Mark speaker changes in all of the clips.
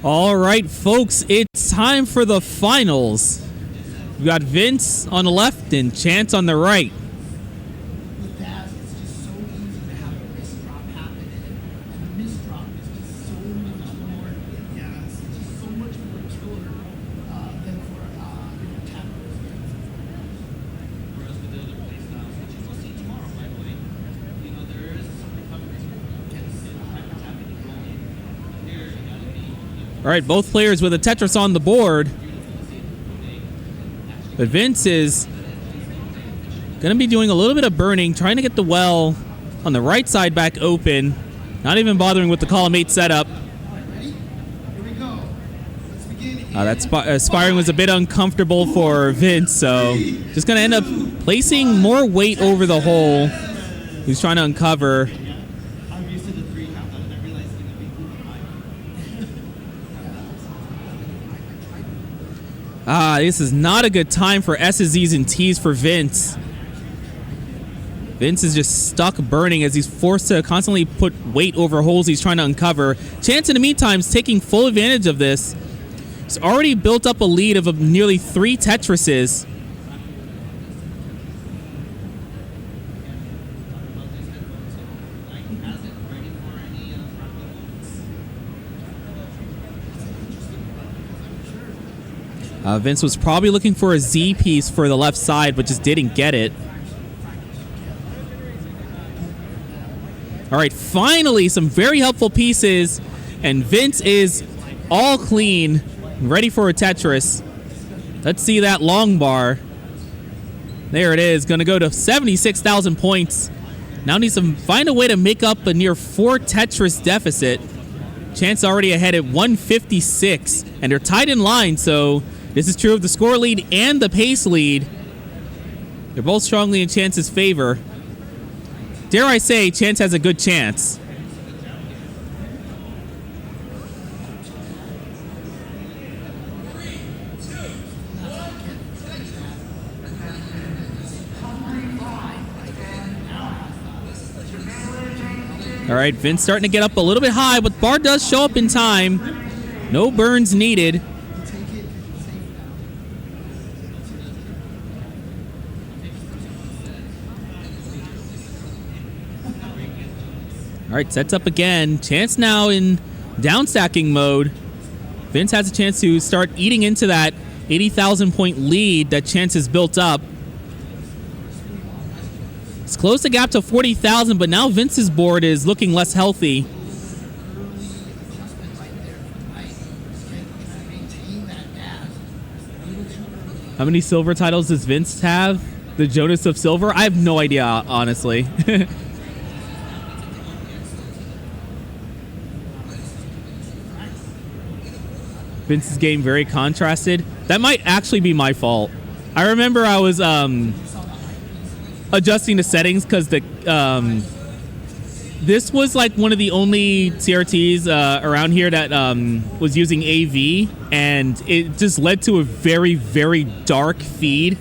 Speaker 1: All right, folks, it's time for the finals. We got Vince on the left and Chance on the right.
Speaker 2: With that, it's just so easy to have a wrist drop happen, and a missed drop is just so much more. Yeah, it's just so much more killer than for tackles.
Speaker 3: Whereas with the other play styles, which you'll see tomorrow, by the way, there is some recoveries against hyper tapping and rolling. Here, you gotta be.
Speaker 1: All right, both players with a Tetris on the board. But Vince is going to be doing a little bit of burning, trying to get the well on the right side back open. Not even bothering with the column 8 setup. That spiring was a bit uncomfortable for Vince, so just going to end up placing more weight over the hole. He's trying to uncover.
Speaker 3: I'm used to the 3 count, and I realized it's going to be moving high.
Speaker 1: This is not a good time for S's, Z's, and T's for Vince. Vince is just stuck burning as he's forced to constantly put weight over holes he's trying to uncover. Chance, in the meantime, is taking full advantage of this. He's already built up a lead of nearly 3 Tetrises. Vince was probably looking for a Z piece for the left side, but just didn't get it. All right, finally, some very helpful pieces, and Vince is all clean, ready for a Tetris. Let's see that long bar. There it is, going to go to 76,000 points. Now needs to find a way to make up a near 4 Tetris deficit. Chance already ahead at 156, and they're tied in line, so this is true of the score lead and the pace lead. They're both strongly in Chance's favor. Dare I say, Chance has a good chance. All right, Vince starting to get up a little bit high, but bar does show up in time. No burns needed. All right, sets up again. Chance now in down stacking mode. Vince has a chance to start eating into that 80,000 point lead that Chance has built up. It's closed the gap to 40,000, but now Vince's board is looking less healthy. How many silver titles does Vince have? The Jonas of Silver? I have no idea, honestly. Vince's game very contrasted. That might actually be my fault. I remember I was adjusting the settings because this was like one of the only CRTs around here that was using AV, and it just led to a very, very dark feed.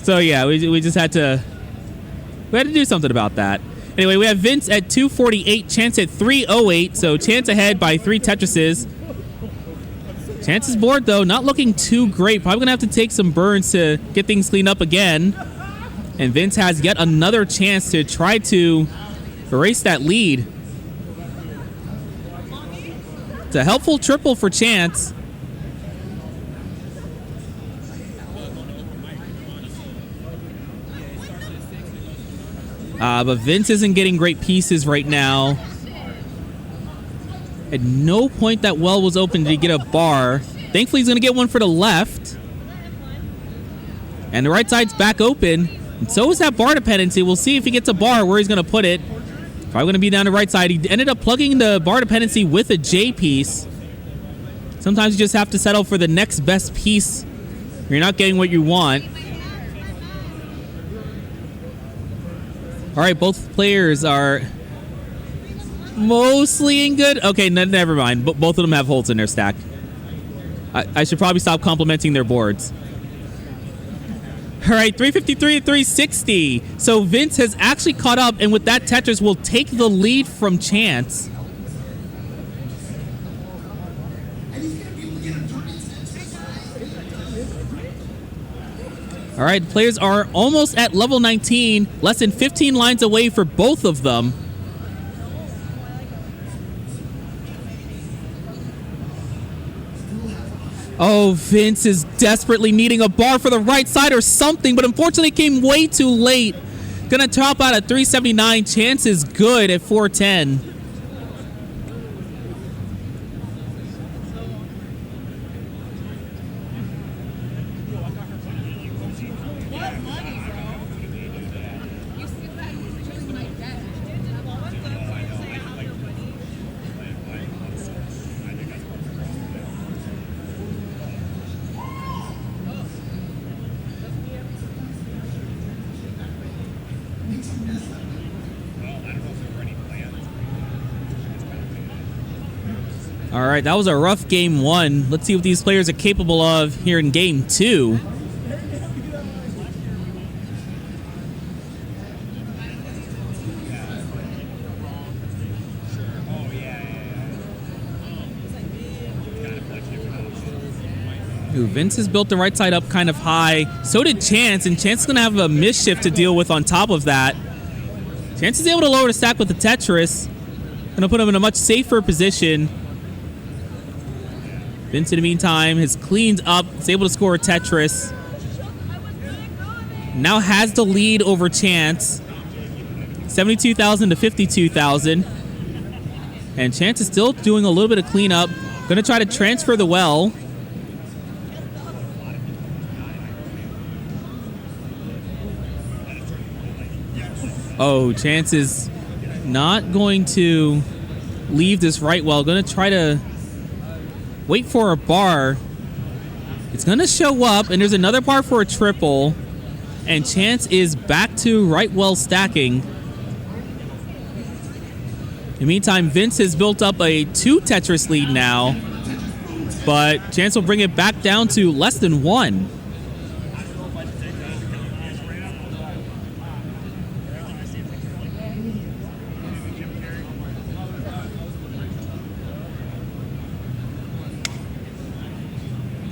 Speaker 1: So yeah, we just had to do something about that. Anyway, we have Vince at 248, Chance at 308, so Chance ahead by 3 Tetrises. Chance's board, though, not looking too great. Probably going to have to take some burns to get things cleaned up again. And Vince has yet another chance to try to erase that lead. It's a helpful triple for Chance. But Vince isn't getting great pieces right now. At no point that well was open did he get a bar. Thankfully, he's going to get one for the left. And the right side's back open. And so is that bar dependency. We'll see if he gets a bar where he's going to put it. Probably going to be down the right side. He ended up plugging the bar dependency with a J piece. Sometimes you just have to settle for the next best piece. You're not getting what you want. All right, both players are mostly in good. Okay, never mind. Both of them have holes in their stack. I should probably stop complimenting their boards. All right, 353 to 360. So Vince has actually caught up, and with that, Tetris will take the lead from Chance. All right, players are almost at level 19, less than 15 lines away for both of them. Oh, Vince is desperately needing a bar for the right side or something, but unfortunately came way too late. Gonna top out at 379. Chance is good at 410. All right, that was a rough game one. Let's see what these players are capable of here in game two. Ooh, Vince has built the right side up kind of high. So did Chance, and Chance is going to have a mischief to deal with on top of that. Chance is able to lower the stack with the Tetris. Going to put him in a much safer position. Vince, in the meantime, has cleaned up. Is able to score a Tetris. Now has the lead over Chance. 72,000 to 52,000. And Chance is still doing a little bit of cleanup. Going to try to transfer the well. Oh, Chance is not going to leave this right well. Going to try to wait for a bar. It's going to show up, and there's another bar for a triple. And Chance is back to right well stacking. In the meantime, Vince has built up a 2 Tetris lead now. But Chance will bring it back down to less than 1.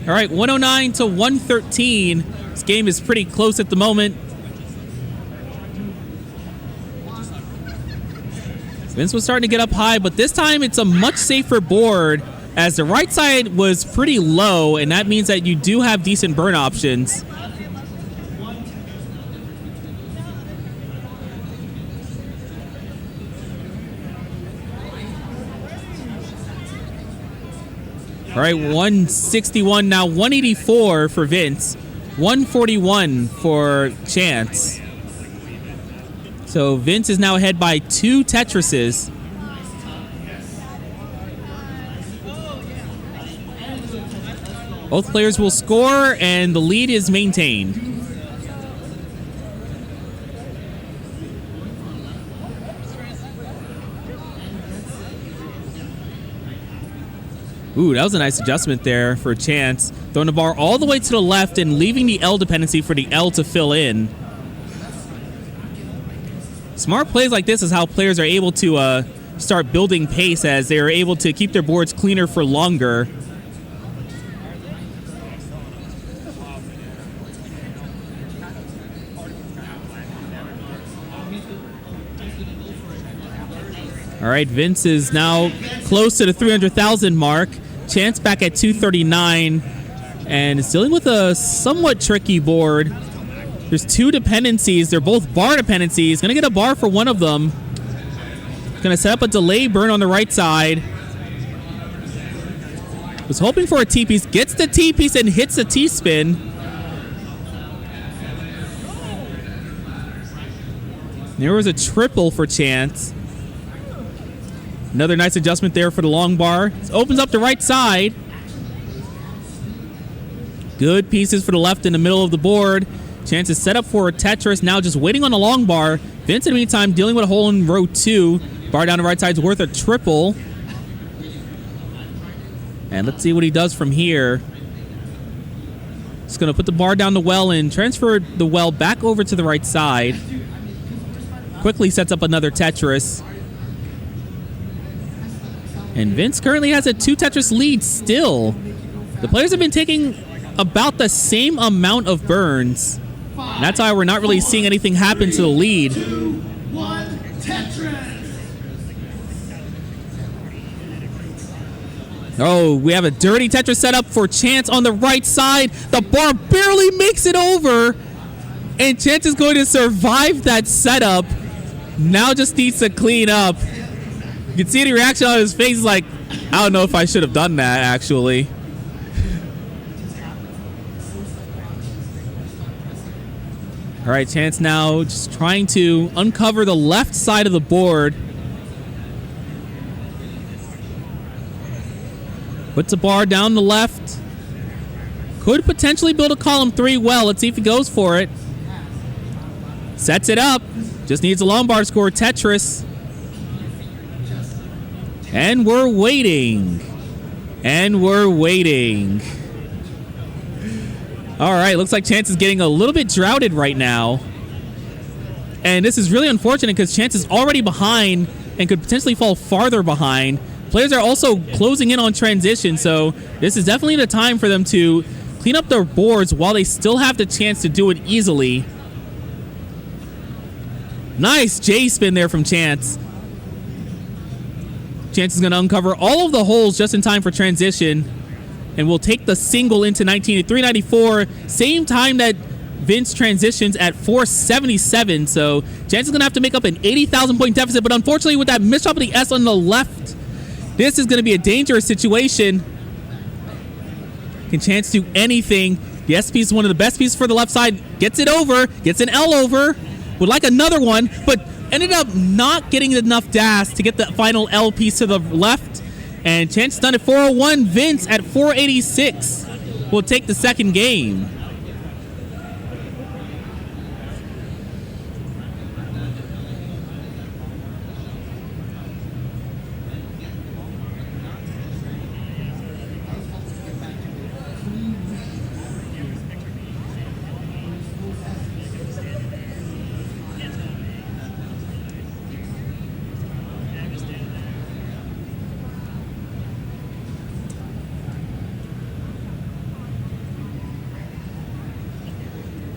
Speaker 1: All right, 109 to 113. This game is pretty close at the moment. Vince was starting to get up high, but this time it's a much safer board as the right side was pretty low, and that means that you do have decent burn options. All right, 161 now, 184 for Vince, 141 for Chance. So Vince is now ahead by 2 Tetrises. Both players will score, and the lead is maintained. Ooh, that was a nice adjustment there for Chance. Throwing the bar all the way to the left and leaving the L dependency for the L to fill in. Smart plays like this is how players are able to start building pace, as they are able to keep their boards cleaner for longer. All right, Vince is now close to the 300,000 mark. Chance back at 239, and is dealing with a somewhat tricky board. There's 2 dependencies. They're both bar dependencies. Gonna get a bar for one of them. Gonna set up a delay burn on the right side. Was hoping for a T-piece. Gets the T-piece and hits the T-spin. There was a triple for Chance. Another nice adjustment there for the long bar. This opens up the right side. Good pieces for the left in the middle of the board. Chance is set up for a Tetris, now just waiting on the long bar. Vince, in the meantime, dealing with a hole in row 2. Bar down the right side is worth a triple. And let's see what he does from here. Just going to put the bar down the well and transfer the well back over to the right side. Quickly sets up another Tetris. And Vince currently has a 2 Tetris lead still. The players have been taking about the same amount of burns. And that's why we're not really seeing anything happen to the lead.
Speaker 2: 2, 1, Tetris!
Speaker 1: Oh, we have a dirty Tetris setup for Chance on the right side. The bar barely makes it over. And Chance is going to survive that setup. Now just needs to clean up. You can see the reaction on his face. He's like, I don't know if I should have done that, actually. All right, Chance now just trying to uncover the left side of the board. Puts a bar down the left. Could potentially build a column 3 well. Let's see if he goes for it. Sets it up. Just needs a long bar score. Tetris. And we're waiting. And we're waiting. All right, looks like Chance is getting a little bit droughted right now. And this is really unfortunate because Chance is already behind and could potentially fall farther behind. Players are also closing in on transition, so this is definitely the time for them to clean up their boards while they still have the chance to do it easily. Nice J spin there from Chance. Chance is going to uncover all of the holes just in time for transition. And we'll take the single into 19 at 394. Same time that Vince transitions at 477. So Chance is going to have to make up an 80,000 point deficit. But unfortunately, with that misshot of the S on the left, this is going to be a dangerous situation. Can Chance do anything? The S piece is one of the best pieces for the left side. Gets it over. Gets an L over. Would like another one, but ended up not getting enough DAS to get the final L piece to the left. And Chance done at 401. Vince at 486 will take the second game.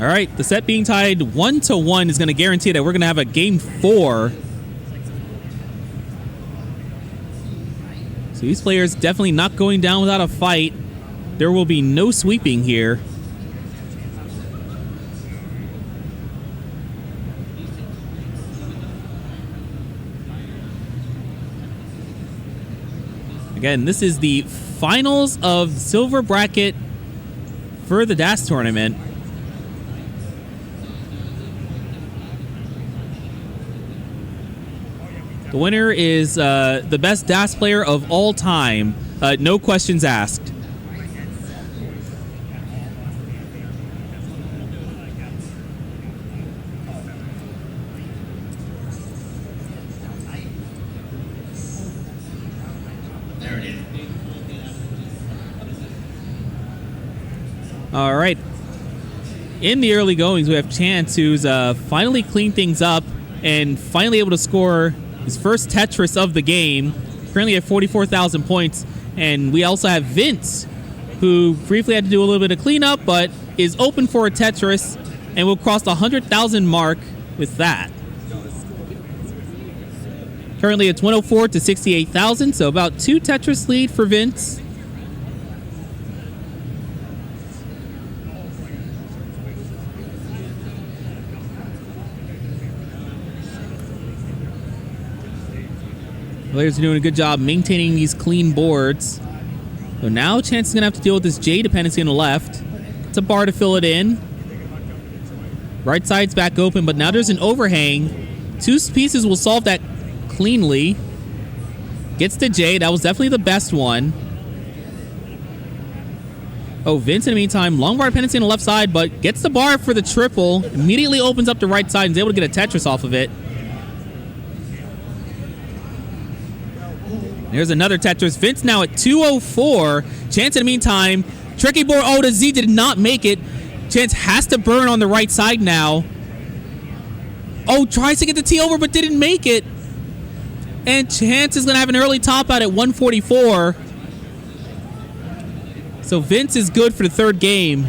Speaker 1: All right, the set being tied 1-1 is going to guarantee that we're going to have a game 4. So these players definitely not going down without a fight. There will be no sweeping here. Again, this is the finals of silver bracket for the DAS tournament. The winner is the best DAS player of all time. No questions asked.
Speaker 2: There it is.
Speaker 1: All right. In the early goings, we have Chance, who's finally cleaned things up and finally able to score his first Tetris of the game, currently at 44,000 points. And we also have Vince, who briefly had to do a little bit of cleanup, but is open for a Tetris and will cross the 100,000 mark with that. Currently it's 104 to 68,000, so about 2 Tetris lead for Vince. Players are doing a good job maintaining these clean boards. So now Chance is going to have to deal with this J dependency on the left. It's a bar to fill it in. Right side's back open, but now there's an overhang. 2 pieces will solve that cleanly. Gets to J. That was definitely the best one. Oh, Vince in the meantime, long bar dependency on the left side, but gets the bar for the triple. Immediately opens up the right side and is able to get a Tetris off of it. There's another Tetris. Vince now at 204. Chance in the meantime. Tricky board. Oh, the Z did not make it. Chance has to burn on the right side now. Oh, tries to get the T over but didn't make it. And Chance is going to have an early top out at 144. So Vince is good for the third game.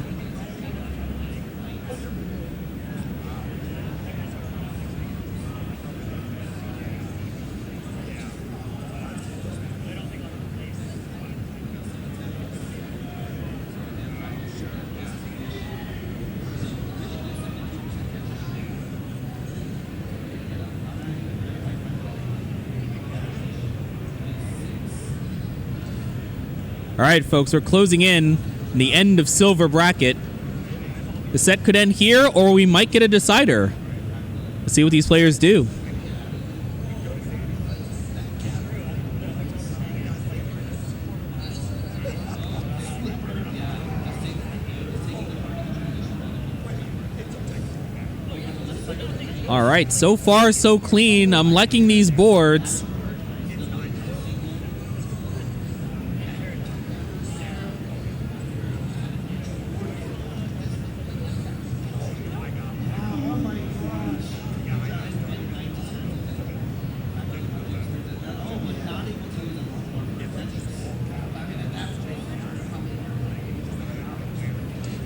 Speaker 1: All right, folks, we're closing in the end of silver bracket. The set could end here, or we might get a decider. Let's see what these players do. All right, so far so clean. I'm liking these boards.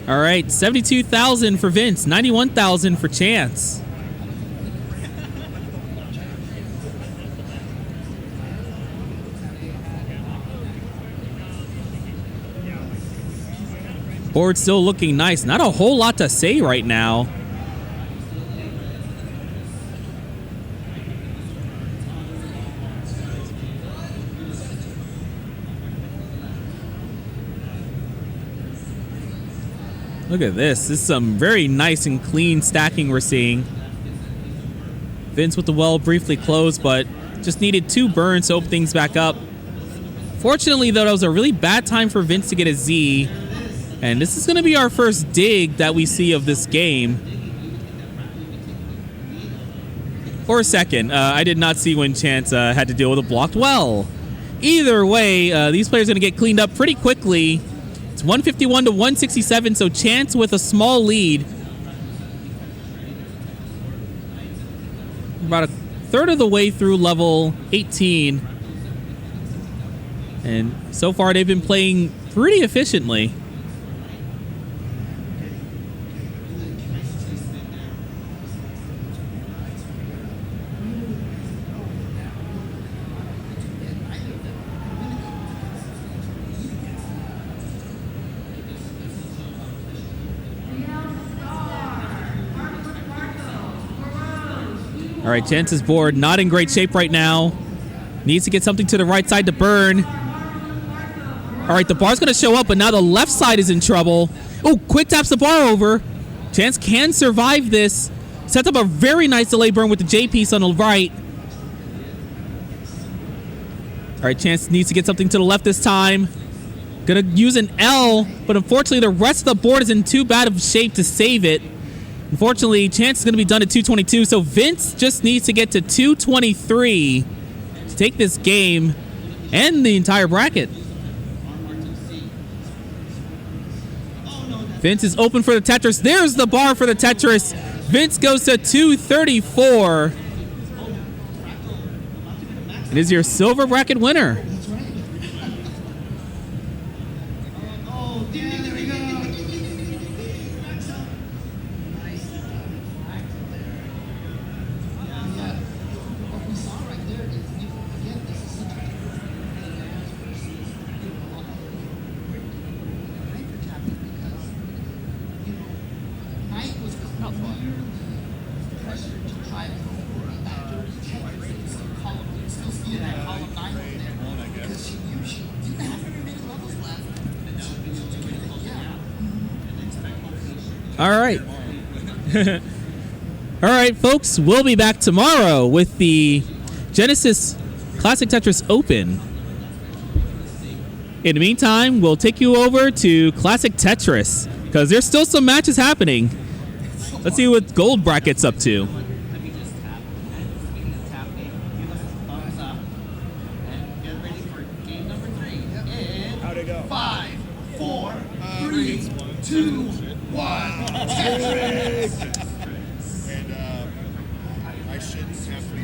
Speaker 1: All right, 72,000 for Vince, 91,000 for Chance. Board still looking nice. Not a whole lot to say right now. Look at this. This is some very nice and clean stacking we're seeing. Vince with the well briefly closed, but just needed 2 burns to open things back up. Fortunately, though, that was a really bad time for Vince to get a Z. And this is going to be our first dig that we see of this game. For a second, I did not see when Chance had to deal with a blocked well. Either way, these players are going to get cleaned up pretty quickly. It's 151 to 167, so Chance with a small lead. About a third of the way through level 18. And so far, they've been playing pretty efficiently. All right, Chance's board not in great shape right now. Needs to get something to the right side to burn. All right, the bar's going to show up, but now the left side is in trouble. Oh, quick taps the bar over. Chance can survive this. Sets up a very nice delay burn with the J piece on the right. All right, Chance needs to get something to the left this time. Going to use an L, but unfortunately the rest of the board is in too bad of shape to save it. Unfortunately, Chance is going to be done at 222, so Vince just needs to get to 223 to take this game and the entire bracket. Vince is open for the Tetris. There's the bar for the Tetris. Vince goes to 234. It is your silver bracket winner. All right. All right, folks. We'll be back tomorrow with the Genesis Classic Tetris Open. In the meantime, we'll take you over to Classic Tetris because there's still some matches happening. Let's see what Gold Bracket's up to.
Speaker 3: How'd it go?
Speaker 2: 5, 4, 3, 2, 1.
Speaker 4: And I shouldn't have to be